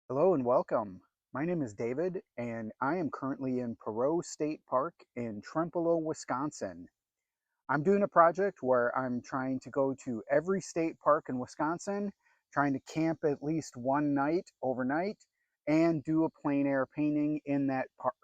Hello and welcome. My name is David, and I am currently in Perrot State Park in Trempealeau, Wisconsin. I'm doing a project where I'm trying to go to every state park in Wisconsin, trying to camp at least one night overnight, and do a plein air painting in that park.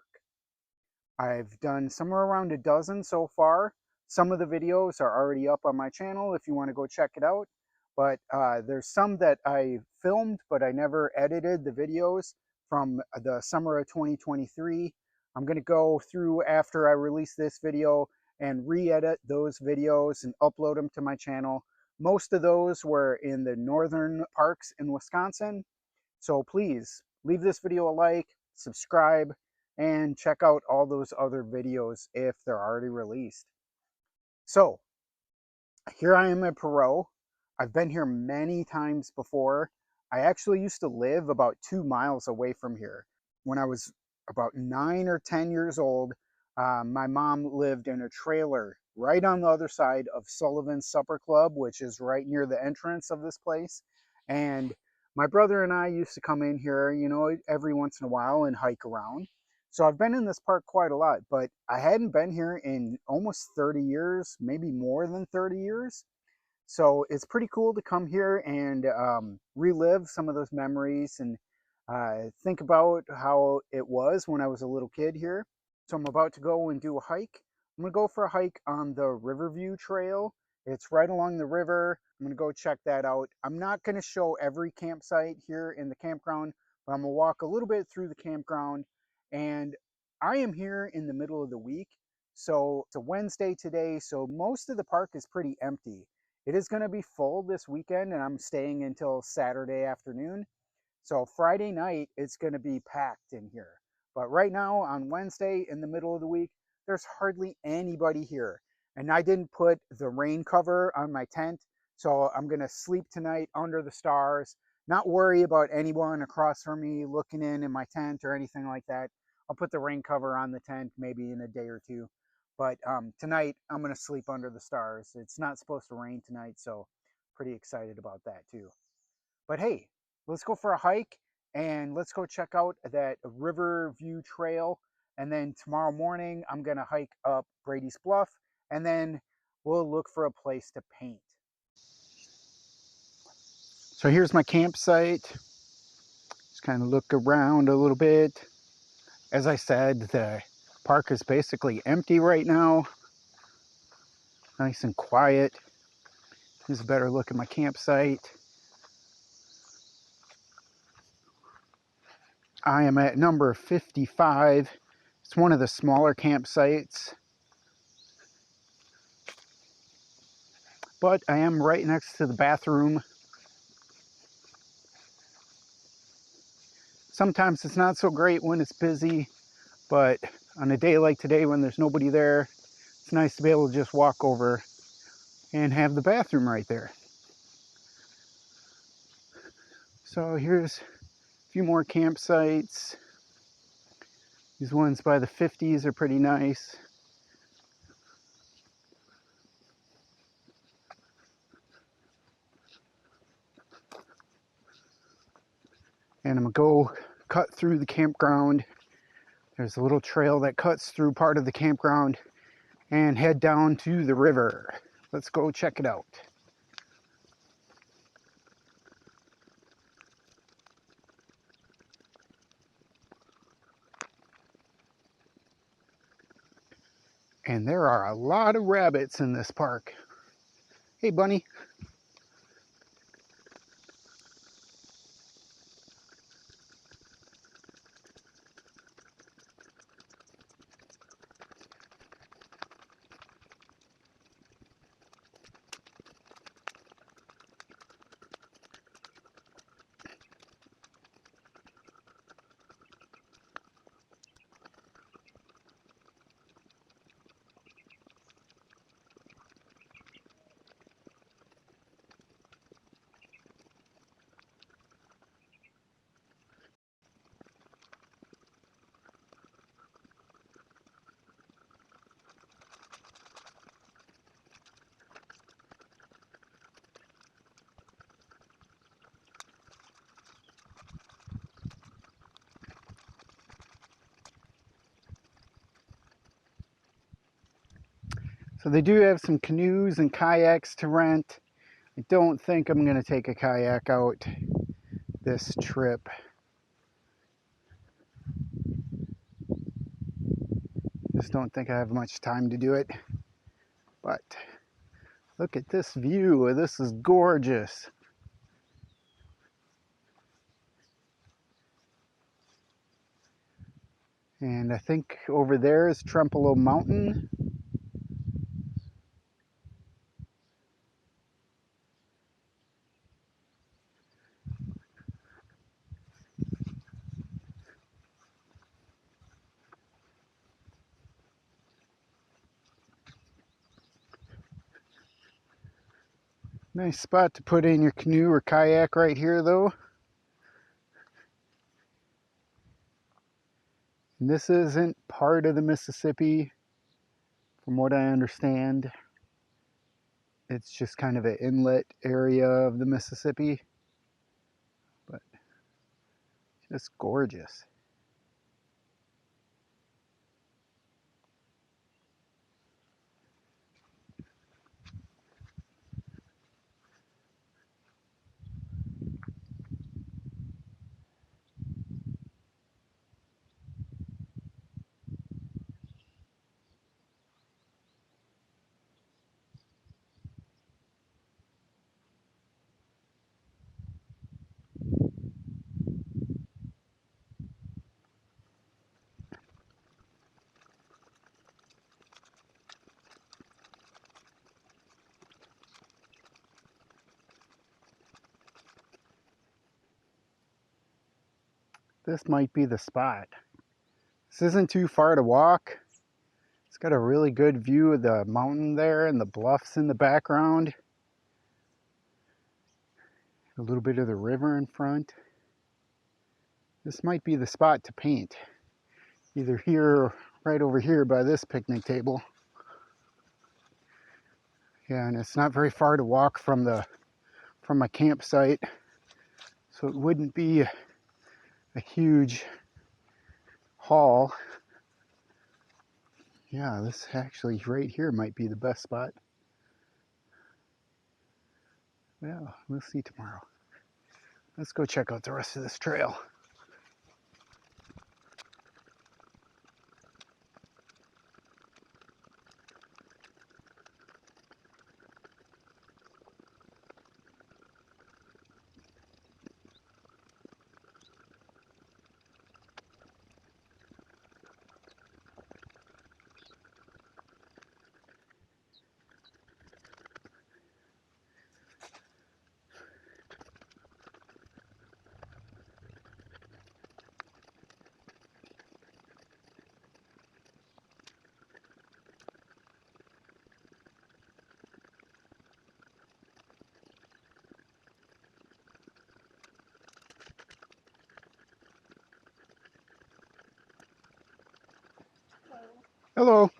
I've done somewhere around a dozen so far. Some of the videos are already up on my channel if you want to go check it out. But there's some that I filmed, but I never edited the videos from the summer of 2023. I'm going to go through after I release this video and re-edit those videos and upload them to my channel. Most of those were in the northern parks in Wisconsin. So please leave this video a like, subscribe, and check out all those other videos if they're already released. So here I am at Perot. I've been here many times before. I actually used to live about 2 miles away from here. When I was about 9 or 10 years old, my mom lived in a trailer right on the other side of Sullivan's Supper Club, which is right near the entrance of this place. And my brother and I used to come in here, every once in a while and hike around. So I've been in this park quite a lot, but I hadn't been here in almost 30 years, maybe more than 30 years. So it's pretty cool to come here and relive some of those memories and think about how it was when I was a little kid here. So I'm about to go and do a hike. I'm going to go for a hike on the Riverview Trail. It's right along the river. I'm going to go check that out. I'm not going to show every campsite here in the campground, but I'm going to walk a little bit through the campground. And I am here in the middle of the week. So it's a Wednesday today, so most of the park is pretty empty. It is going to be full this weekend, and I'm staying until Saturday afternoon. So Friday night, it's going to be packed in here. But right now, on Wednesday, in the middle of the week, there's hardly anybody here. And I didn't put the rain cover on my tent, so I'm going to sleep tonight under the stars, not worry about anyone across from me looking in my tent or anything like that. I'll put the rain cover on the tent maybe in a day or two. But tonight, I'm going to sleep under the stars. It's not supposed to rain tonight, so pretty excited about that too. But hey, let's go for a hike and let's go check out that Riverview Trail. And then tomorrow morning, I'm going to hike up Brady's Bluff and then we'll look for a place to paint. So here's my campsite. Just kind of look around a little bit. As I said, the park is basically empty right now. Nice and quiet. Here's a better look at my campsite. I am at number 55. It's one of the smaller campsites, but I am right next to the bathroom. Sometimes it's not so great when it's busy, but on a day like today when there's nobody there, it's nice to be able to just walk over and have the bathroom right there. So here's a few more campsites. These ones by the 50s are pretty nice. And I'm gonna go cut through the campground. There's a little trail that cuts through part of the campground and head down to the river. Let's go check it out. And there are a lot of rabbits in this park. Hey, bunny. So they do have some canoes and kayaks to rent. I don't think I'm going to take a kayak out this trip. Just don't think I have much time to do it. But look at this view. This is gorgeous. And I think over there is Trempealeau Mountain. Nice spot to put in your canoe or kayak right here though. And this isn't part of the Mississippi, from what I understand. It's just kind of an inlet area of the Mississippi, but just gorgeous. This might be the spot. This isn't too far to walk. It's got a really good view of the mountain there and the bluffs in the background. A little bit of the river in front. This might be the spot to paint. Either here or right over here by this picnic table. Yeah, and it's not very far to walk from my campsite. So it wouldn't be a huge haul. Yeah, this actually right here might be the best spot. Well, we'll see tomorrow. Let's go check out the rest of this trail. Hello.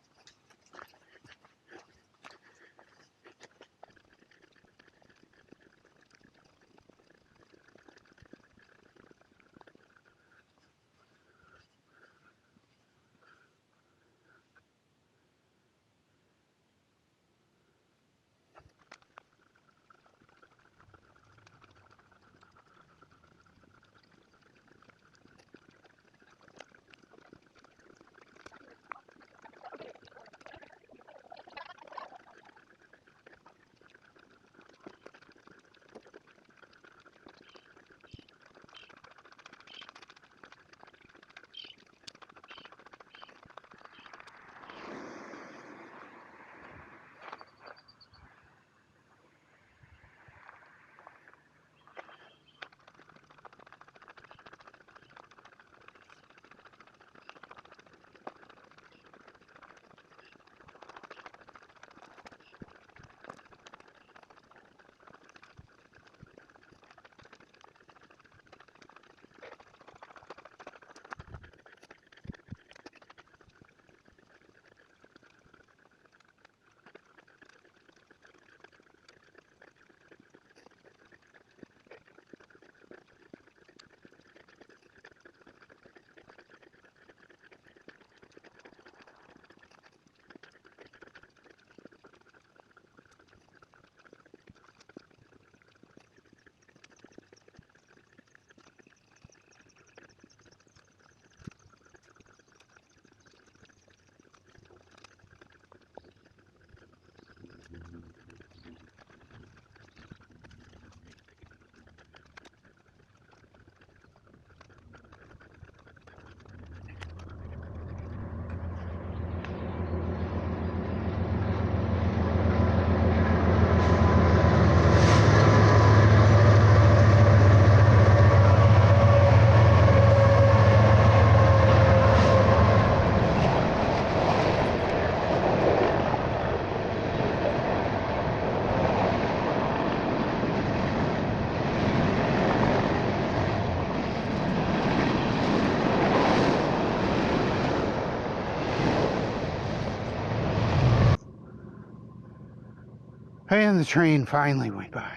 And the train finally went by.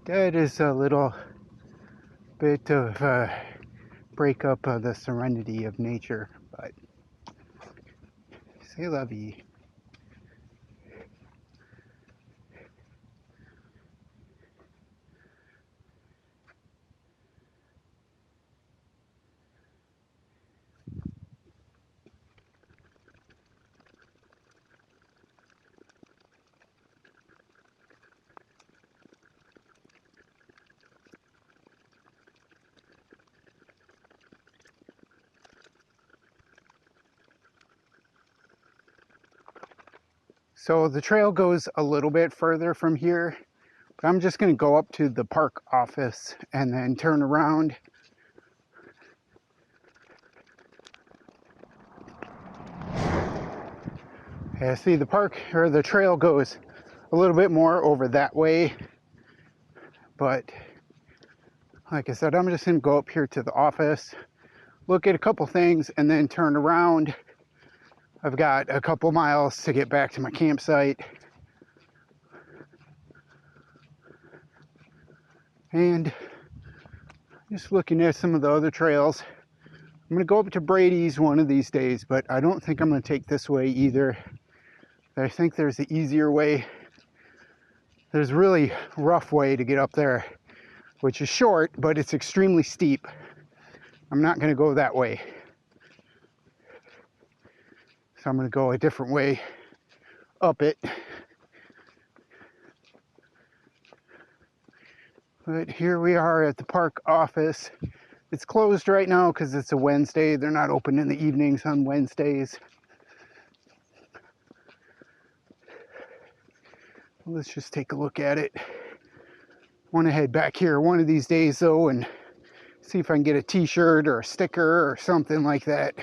That is a little bit of a breakup of the serenity of nature, but c'est la vie. So the trail goes a little bit further from here, but I'm just going to go up to the park office and then turn around. Yeah, see, the park or the trail goes a little bit more over that way, but like I said, I'm just going to go up here to the office, look at a couple things, and then turn around. I've got a couple miles to get back to my campsite. And just looking at some of the other trails. I'm going to go up to Brady's one of these days, but I don't think I'm going to take this way either. I think there's the easier way. There's a really rough way to get up there, which is short, but it's extremely steep. I'm not going to go that way. So I'm going to go a different way up it. But here we are at the park office. It's closed right now because it's a Wednesday. They're not open in the evenings on Wednesdays. Let's just take a look at it. I want to head back here one of these days though and see if I can get a t-shirt or a sticker or something like that.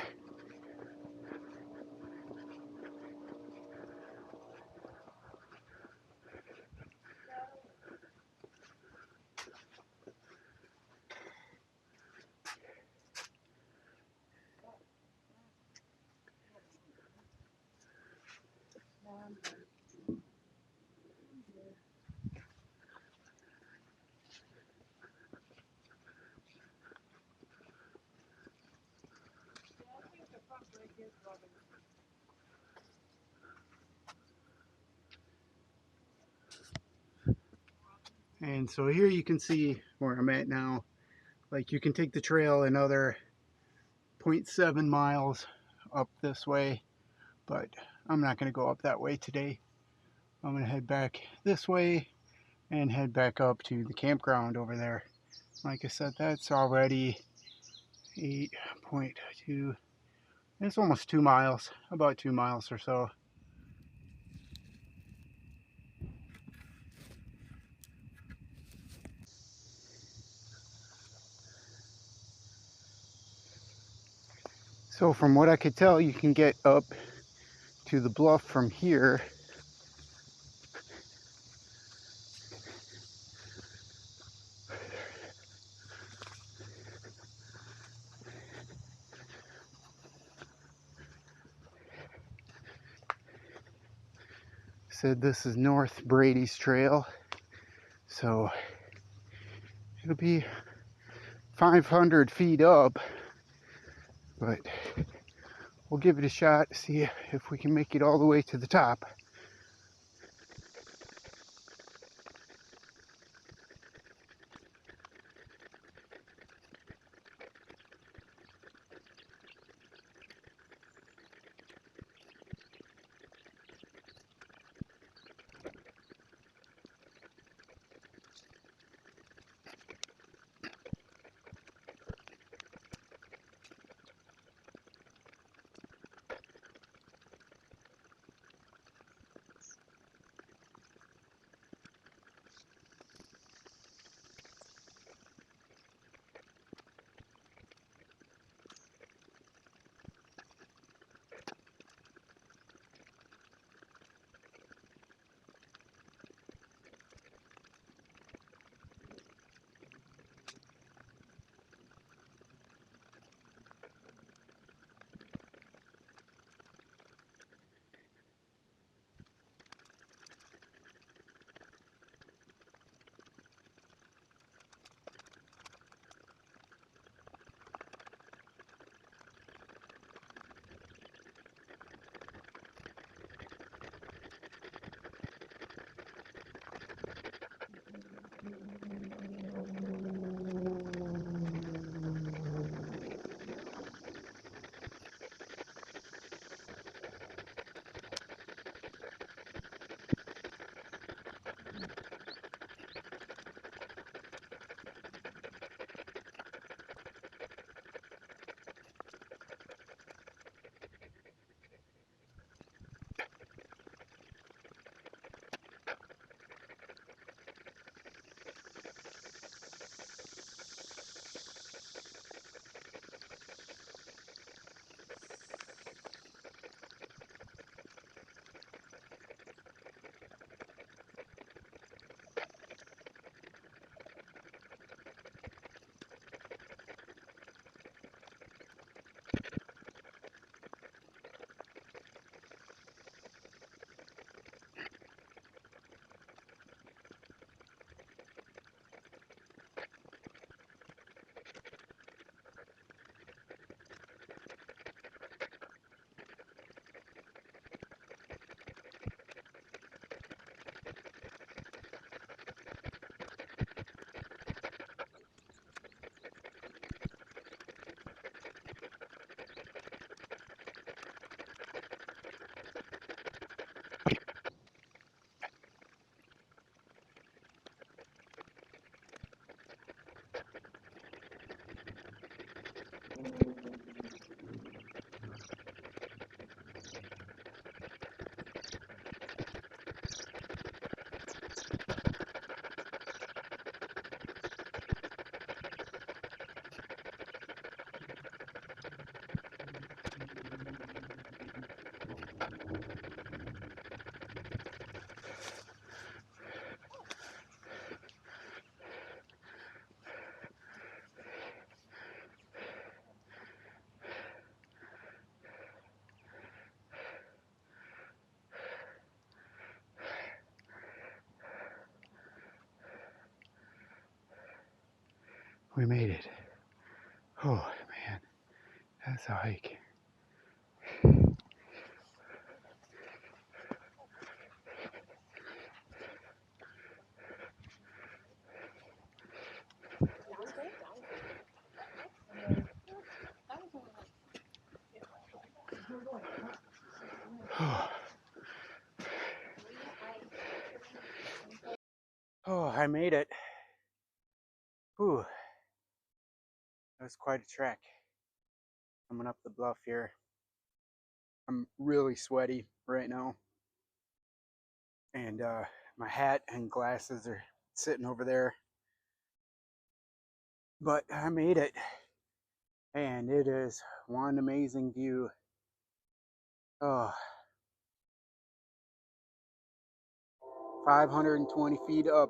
And so here you can see where I'm at now. Like you can take the trail another 0.7 miles up this way, but I'm not going to go up that way today. I'm going to head back this way and head back up to the campground over there. Like I said, that's already 8.2. It's almost 2 miles, about 2 miles or so. So from what I could tell, you can get up to the bluff from here. Said this is North Brady's Trail. So it'll be 500 feet up, but we'll give it a shot, see if we can make it all the way to the top. We made it. Oh man, that's a hike. Oh, I made it. Whew, that was quite a trek. Coming up the bluff here. I'm really sweaty right now. And my hat and glasses are sitting over there. But I made it. And it is one amazing view. Oh, 520 feet up.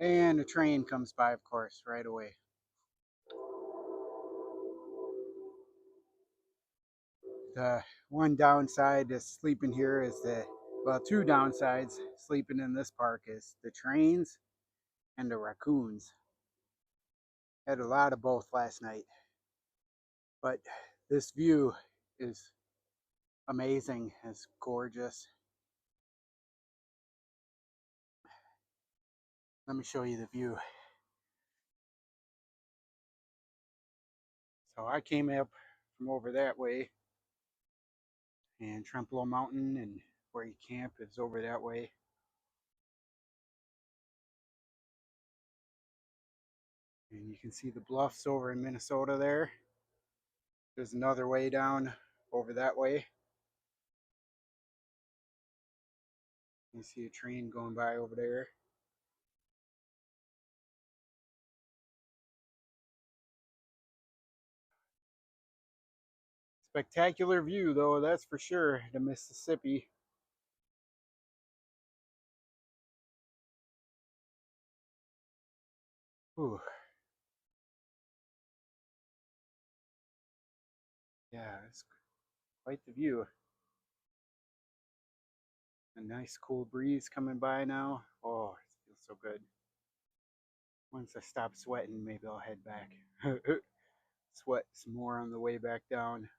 And a train comes by, of course, right away. The one downside to sleeping here is well, two downsides sleeping in this park is the trains and the raccoons. Had a lot of both last night. But this view is amazing. It's gorgeous. Let me show you the view. So I came up from over that way, and Trempealeau Mountain and where you camp is over that way. And you can see the bluffs over in Minnesota there. There's another way down over that way. You see a train going by over there. Spectacular view, though, that's for sure, the Mississippi. Ooh. Yeah, it's quite the view. A nice cool breeze coming by now. Oh, it feels so good. Once I stop sweating, maybe I'll head back. Sweat some more on the way back down.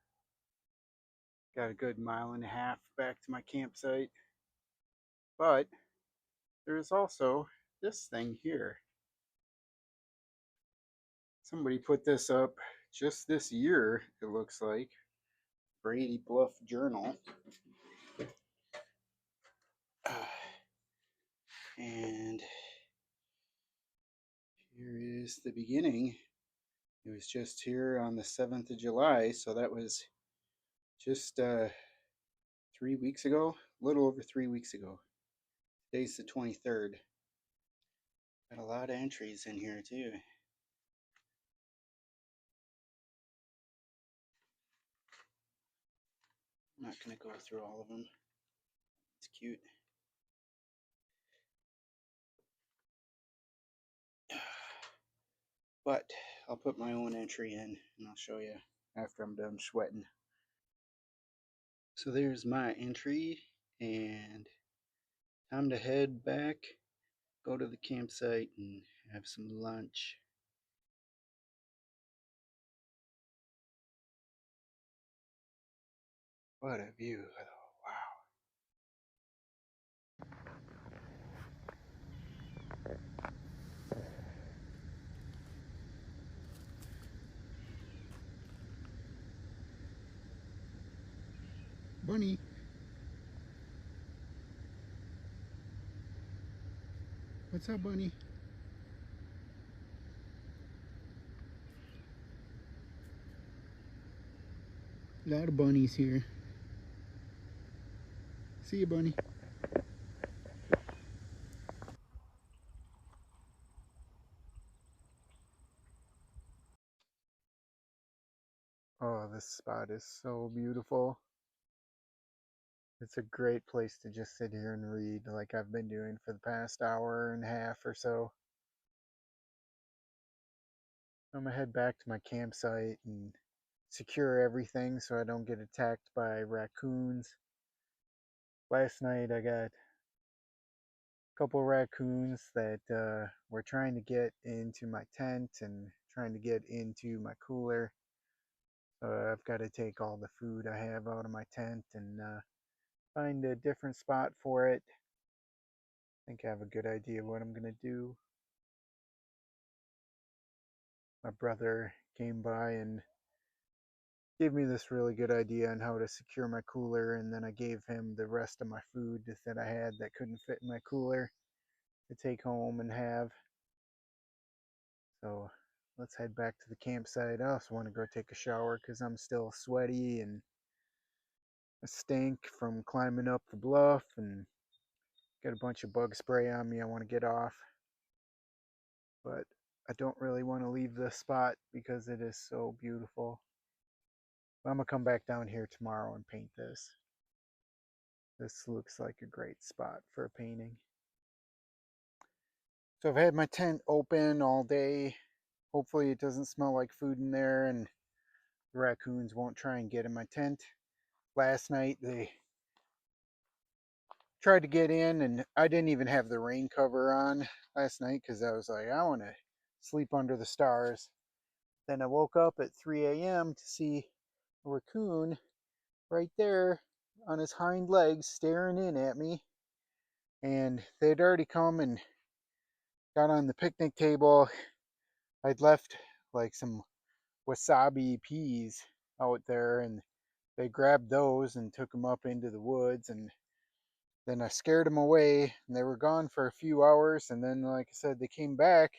Got a good mile and a half back to my campsite. But there's also this thing here. Somebody put this up just this year, it looks like. Brady Bluff Journal. And here is the beginning. It was just here on the 7th of July, so that was just 3 weeks ago, a little over 3 weeks ago. Today's the 23rd. Got a lot of entries in here too. I'm not going to go through all of them. It's cute. But I'll put my own entry in and I'll show you after I'm done sweating. So there's my entry, and time to head back, go to the campsite and have some lunch. What a view. Wow. Bunny. What's up, Bunny? A lot of bunnies here. See you, Bunny. Oh, this spot is so beautiful. It's a great place to just sit here and read like I've been doing for the past hour and a half or so. I'm gonna head back to my campsite and secure everything so I don't get attacked by raccoons. Last night I got a couple raccoons that were trying to get into my tent and trying to get into my cooler. So I've got to take all the food I have out of my tent and find a different spot for it. I think I have a good idea what I'm going to do. My brother came by and gave me this really good idea on how to secure my cooler, and then I gave him the rest of my food that I had that couldn't fit in my cooler to take home and have. So let's head back to the campsite. I also want to go take a shower because I'm still sweaty and a stink from climbing up the bluff and got a bunch of bug spray on me I want to get off. But I don't really want to leave this spot because it is so beautiful. I'm going to come back down here tomorrow and paint this. This looks like a great spot for a painting. So I've had my tent open all day. Hopefully it doesn't smell like food in there and the raccoons won't try and get in my tent. Last night they tried to get in and I didn't even have the rain cover on last night because I was like, I want to sleep under the stars. Then I woke up at 3 a.m. to see a raccoon right there on his hind legs staring in at me. And they'd already come and got on the picnic table. I'd left like some wasabi peas out there and they grabbed those and took them up into the woods, and then I scared them away and they were gone for a few hours, and then like I said they came back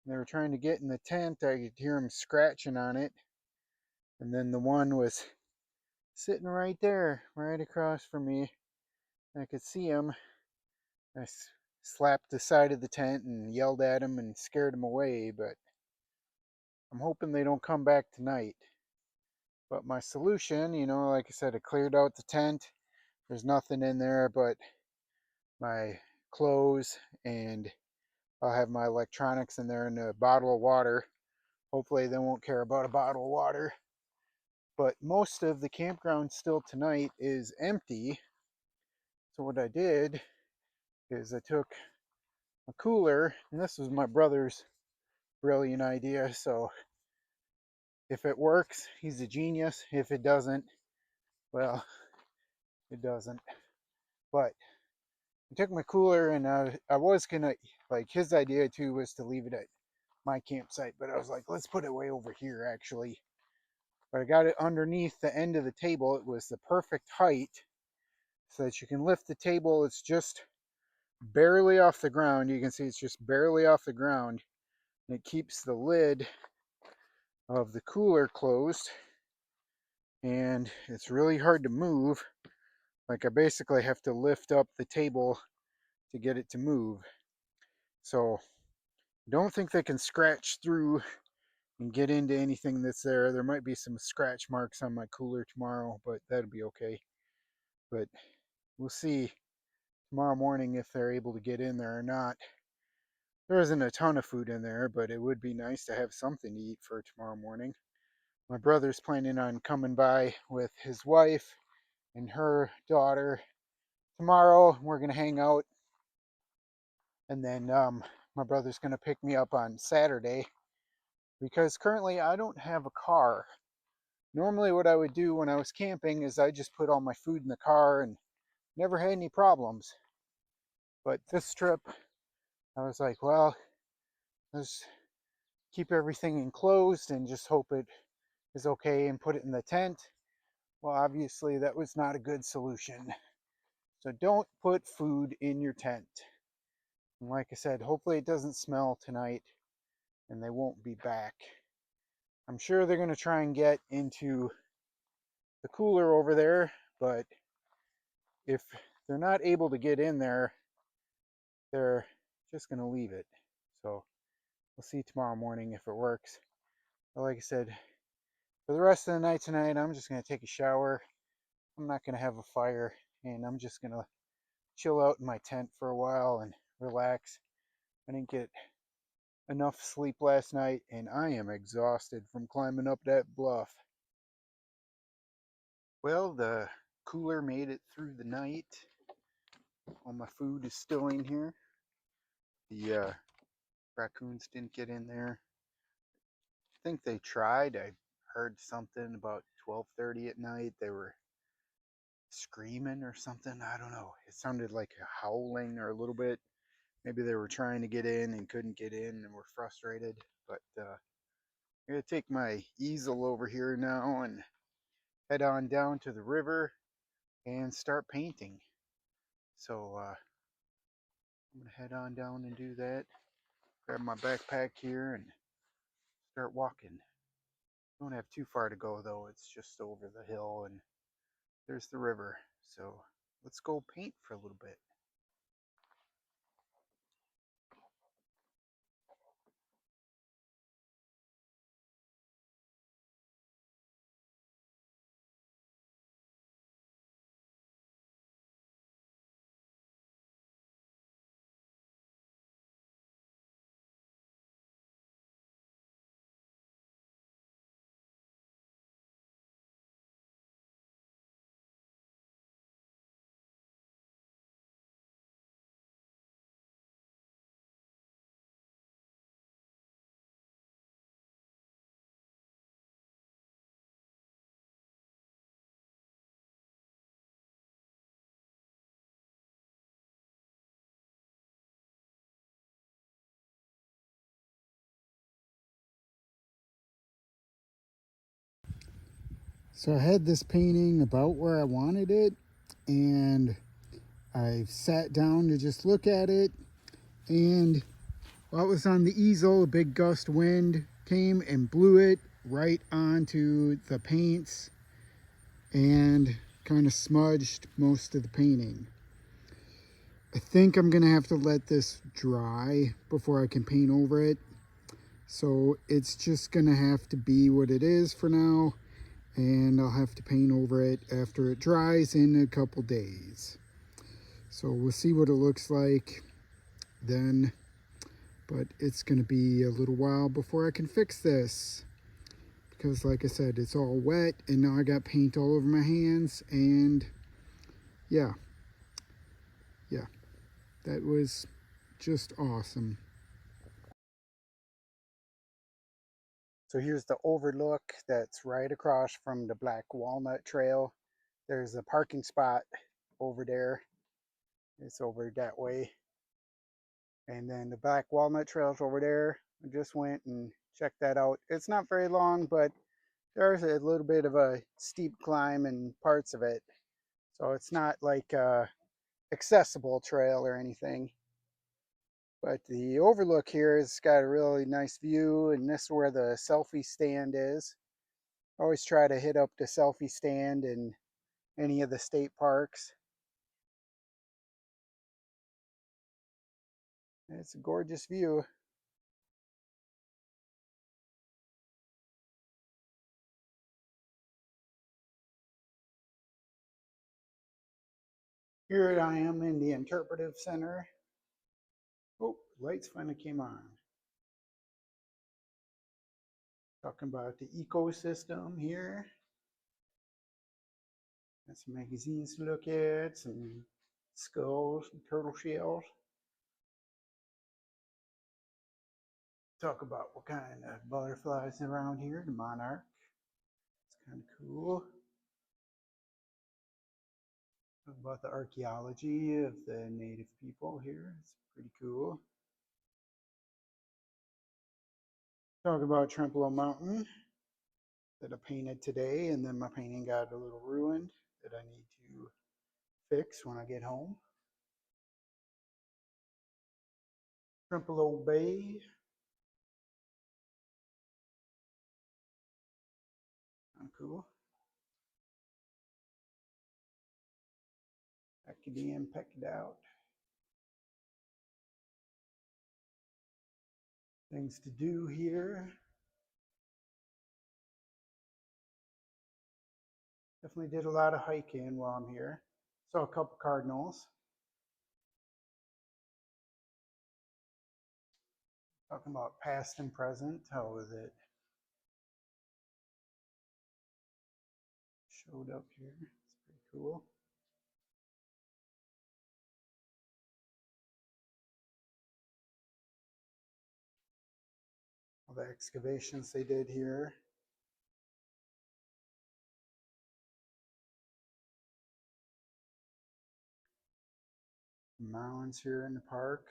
and they were trying to get in the tent. I could hear them scratching on it, and then the one was sitting right there right across from me. I could see him. I slapped the side of the tent and yelled at him and scared him away, but I'm hoping they don't come back tonight. But my solution, like I said, I cleared out the tent. There's nothing in there but my clothes, and I'll have my electronics in there and a bottle of water. Hopefully they won't care about a bottle of water. But most of the campground still tonight is empty. So what I did is I took a cooler, and this was my brother's brilliant idea. So if it works, he's a genius. If it doesn't, well, it doesn't. But I took my cooler and I was gonna, like, his idea too was to leave it at my campsite, but I was like, let's put it way over here actually. But I got it underneath the end of the table. It was the perfect height so that you can lift the table. It's just barely off the ground. You can see it's just barely off the ground. And it keeps the lid of the cooler closed. And it's really hard to move. Like I basically have to lift up the table to get it to move. So I don't think they can scratch through and get into anything that's there. There might be some scratch marks on my cooler tomorrow, but that'll be okay. But we'll see tomorrow morning if they're able to get in there or not. There isn't a ton of food in there, but it would be nice to have something to eat for tomorrow morning. My brother's planning on coming by with his wife and her daughter tomorrow. We're going to hang out, and then my brother's going to pick me up on Saturday because currently I don't have a car. Normally what I would do when I was camping is I just put all my food in the car and never had any problems. But this trip, I was like, well, let's keep everything enclosed and just hope it is okay and put it in the tent. Well, obviously that was not a good solution. So don't put food in your tent. And like I said, hopefully it doesn't smell tonight and they won't be back. I'm sure they're going to try and get into the cooler over there, but if they're not able to get in there, they're just going to leave it. So we'll see tomorrow morning if it works. But like I said, for the rest of the night tonight, I'm just going to take a shower. I'm not going to have a fire, and I'm just going to chill out in my tent for a while and relax. I didn't get enough sleep last night, and I am exhausted from climbing up that bluff. Well, the cooler made it through the night. All my food is still in here. The raccoons didn't get in there. I think they tried. I heard something about 12:30 at night. They were screaming or something. I don't know. It sounded like a howling or a little bit. Maybe they were trying to get in and couldn't get in and were frustrated. But I'm going to take my easel over here now and head on down to the river and start painting. So I'm going to head on down and do that. Grab my backpack here and start walking. Don't have too far to go though. It's just over the hill and there's the river. So let's go paint for a little bit. So I had this painting about where I wanted it, and I sat down to just look at it, and while it was on the easel, a big gust of wind came and blew it right onto the paints and kind of smudged most of the painting. I think I'm gonna have to let this dry before I can paint over it. So it's just gonna have to be what it is for now, and I'll have to paint over it after it dries in a couple days. So we'll see what it looks like then, but it's gonna be a little while before I can fix this because like I said, it's all wet and now I got paint all over my hands, and yeah, that was just awesome. So here's the overlook that's right across from the Black Walnut Trail. There's a parking spot over there. It's over that way. And then the Black Walnut Trail's over there. I just went and checked that out. It's not very long, but there's a little bit of a steep climb in parts of it. So it's not like a accessible trail or anything. But the overlook here has got a really nice view, and this is where the selfie stand is. I always try to hit up the selfie stand in any of the state parks. It's a gorgeous view. Here I am in the interpretive center. Oh, lights finally came on. Talking about the ecosystem here. Got some magazines to look at, some skulls and turtle shells. Talk about what kind of butterflies around here, the monarch. It's kind of cool. Talk about the archaeology of the native people here. It's pretty cool. Talk about Trempealeau Mountain that I painted today, and then my painting got a little ruined that I need to fix when I get home. Trempealeau Bay, kind of cool. Packed in, packed out. Things to do here. Definitely did a lot of hiking while I'm here. Saw a couple cardinals. Talking about past and present. How was it? Showed up here. It's pretty cool. All the excavations they did here. Mounds here in the park.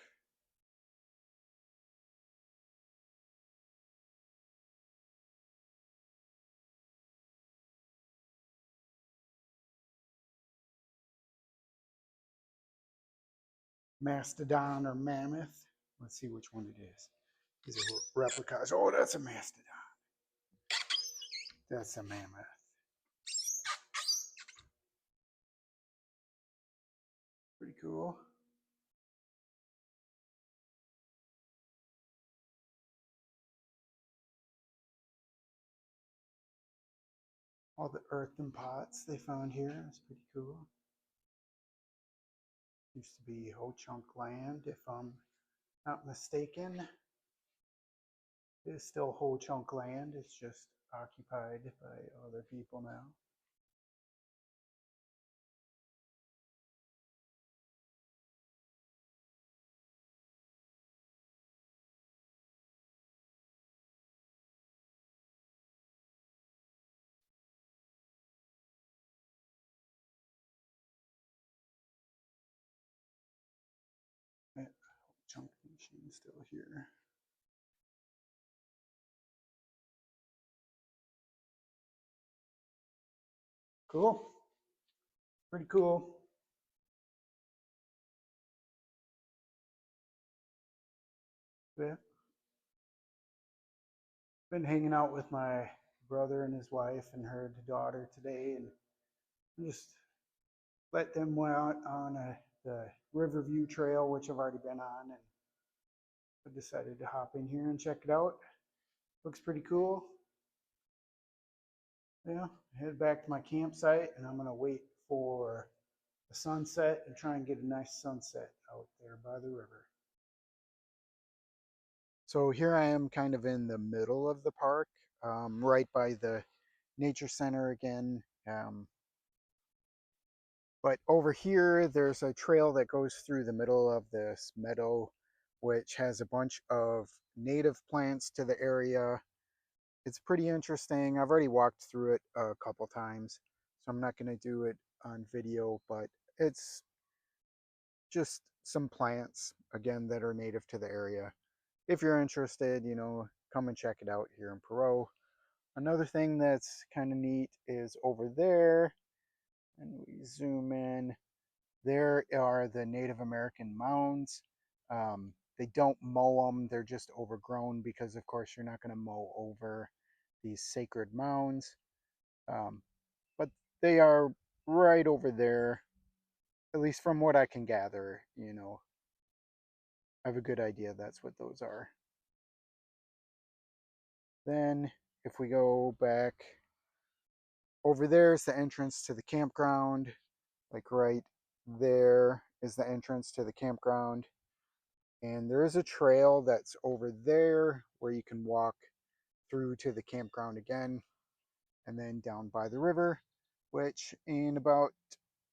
Mastodon or mammoth. Let's see which one it is. These are replicas. Oh, that's a mastodon. That's a mammoth. Pretty cool. All the earthen pots they found here. It's pretty cool. Used to be Ho Chunk land, if I'm not mistaken. It is still Ho Chunk land. It's just occupied by other people now. Ho Chunk Nation still here. Cool. Pretty cool. Yeah. Been hanging out with my brother and his wife and her daughter today, and just let them out on the Riverview Trail, which I've already been on, and I decided to hop in here and check it out. Looks pretty cool. Yeah, head back to my campsite, and I'm gonna wait for the sunset and try and get a nice sunset out there by the river. So here I am kind of in the middle of the park, right by the nature center again. But over here, there's a trail that goes through the middle of this meadow, which has a bunch of native plants to the area. It's pretty interesting. I've already walked through it a couple times, so I'm not going to do it on video, but it's just some plants, again, that are native to the area. If you're interested, come and check it out here in Perrot. Another thing that's kind of neat is over there, and we zoom in. There are the Native American mounds. They don't mow them, they're just overgrown because, of course, you're not going to mow over these sacred mounds. But they are right over there, at least from what I can gather. I have a good idea that's what those are. Then, if we go back, over there is the entrance to the campground. Like right there is the entrance to the campground. And there is a trail that's over there where you can walk through to the campground again and then down by the river, which in about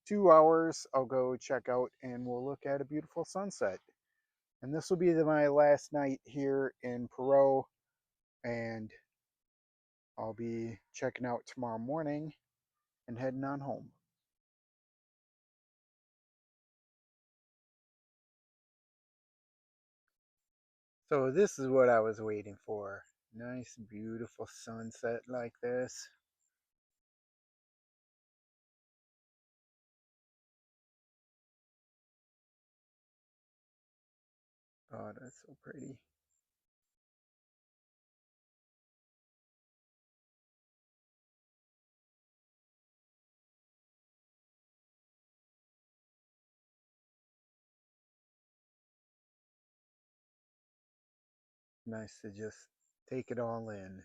2 hours I'll go check out and we'll look at a beautiful sunset. And this will be my last night here in Perrot, and I'll be checking out tomorrow morning and heading on home. So this is what I was waiting for. Nice, beautiful sunset like this. Oh, that's so pretty. Nice to just take it all in.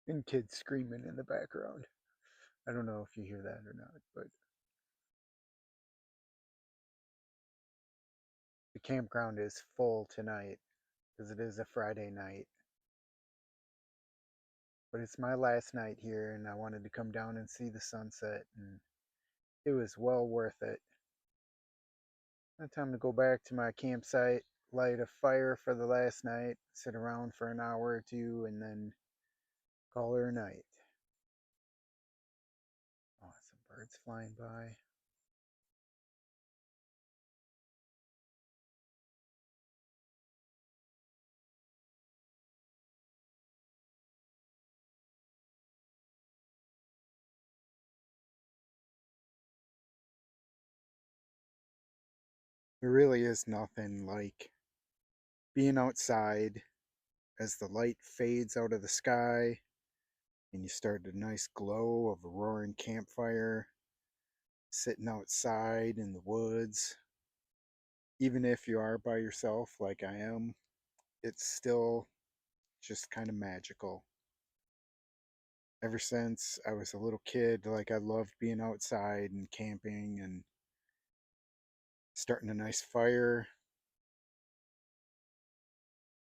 And kids screaming in the background. I don't know if you hear that or not, but the campground is full tonight. because it is a Friday night. But it's my last night here, and I wanted to come down and see the sunset, and it was well worth it. Now time to go back to my campsite, light a fire for the last night, sit around for an hour or two, and then call her a night. Oh, some birds flying by. There really is nothing like being outside as the light fades out of the sky and you start a nice glow of a roaring campfire, sitting outside in the woods. Even if you are by yourself, like I am, it's still just kind of magical. Ever since I was a little kid, like I loved being outside and camping and starting a nice fire,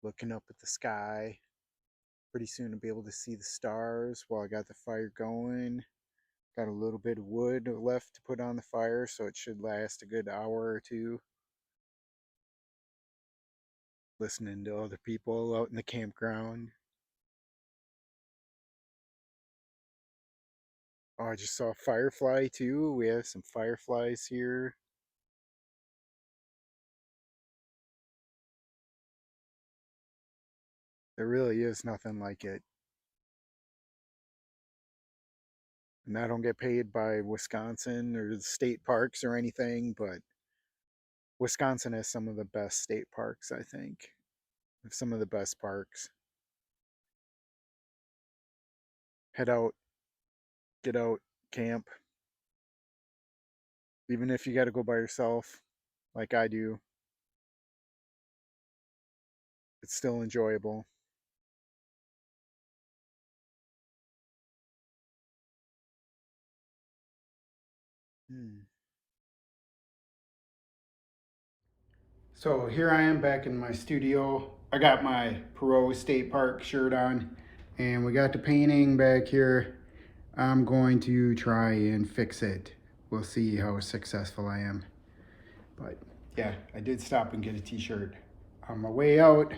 looking up at the sky. Pretty soon I'll be able to see the stars while I got the fire going. Got a little bit of wood left to put on the fire, so it should last a good hour or two. Listening to other people out in the campground. Oh, I just saw a firefly too. We have some fireflies here. There really is nothing like it. And I don't get paid by Wisconsin or the state parks or anything, but Wisconsin has some of the best state parks, I think. Some of the best parks. Head out, get out, camp. Even if you got to go by yourself, like I do, it's still enjoyable. Hmm. So here I am back in my studio. I got my Perrot State Park shirt on, and we got the painting back here. I'm going to try and fix it. We'll see how successful I am. But yeah, I did stop and get a t-shirt on my way out,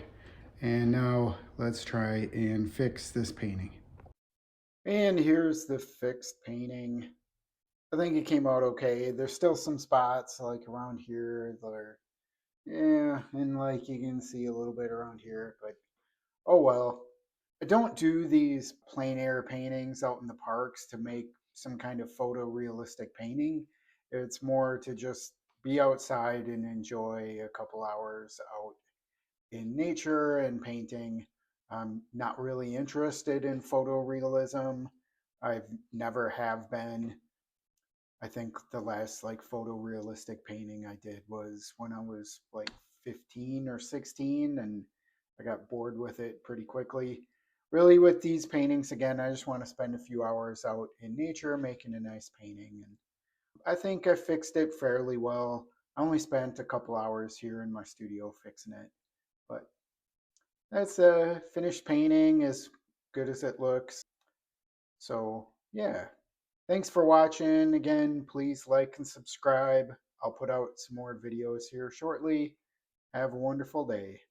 and now let's try and fix this painting. And here's the fixed painting. I think it came out okay. There's still some spots like around here that are, yeah, and like you can see a little bit around here, but oh well. I don't do these plein air paintings out in the parks to make some kind of photorealistic painting. It's more to just be outside and enjoy a couple hours out in nature and painting. I'm not really interested in photorealism. I've never have been. I think the last like photorealistic painting I did was when I was like 15 or 16, and I got bored with it pretty quickly. Really, with these paintings, again, I just want to spend a few hours out in nature making a nice painting. And I think I fixed it fairly well. I only spent a couple hours here in my studio fixing it, but that's a finished painting as good as it looks. So, yeah. Thanks for watching. Again, please like and subscribe. I'll put out some more videos here shortly. Have a wonderful day.